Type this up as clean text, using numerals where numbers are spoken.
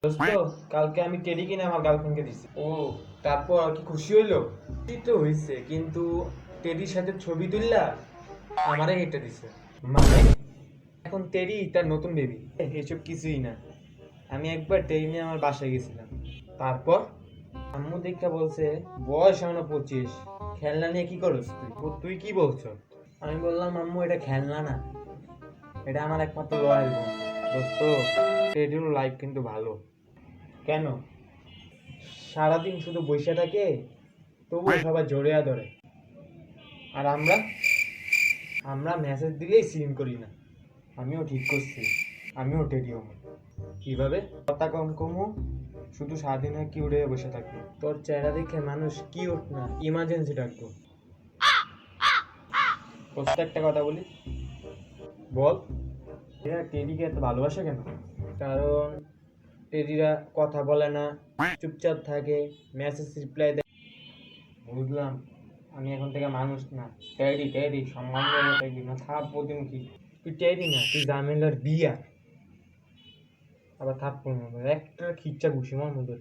দোস্ত, কালকে আমি টেডি কিনে আমার গার্লফ্রেন্ডকে দিছি। ও, তারপর আর কি খুশি হইলো? খুশি তো হইছে, কিন্তু টেডির সাথে ছবি তুললা আমারে হেঁটে দিছে। মানে এখন টেডি তার নতুন বেবি, এসব কিছুই না। আমি একবার টেডি নিয়ে আমার বাসায় গেছিলাম। তারপর আম্মু দেখা বলছে বয়স এখনো 25, খেলনা নিয়ে কি করছ তুই? তুই কি বলছো? আমি বললাম আম্মু এটা খেলনা না, এটা আমার একমাত্র রয়্যাল বোন। দোস্ত, টেডির লাইফ কিন্তু ভালো। কেন? সারাদিন শুধু বসে থাকে, তবুও সবাই জড়িয়ে ধরে। আর আমরা আমরা মেসেজ দিলেই সিন করি না। আমিও ঠিক করছি, আমিও টেডি হবো। কিভাবে? কথা কম কমু, শুধু সারাদিন হয় কি উড়ে বসে থাকবো। তোর চেহারা দেখে মানুষ কি উঠ না ইমার্জেন্সি ডাকবো। প্রত্যেকটা কথা বলি, বল এরা টেডিকে এত ভালোবাসে কেন? কারণ টেডিরা কথা বলে না, চুপচাপ থাকে, মেসেজ রিপ্লাই দেয়। বুঝলাম, আমি এখন থেকে মানুষ না। টেডি টেডি সম্মান দিয়ে টেডি না, থাপ্পড় দিন কি? তুই টেডি না, তুই জামিলার বিয়া। আবার থাপ্পড় মারবো একটা খিচ্চা ঘুষি মার মধ্যে।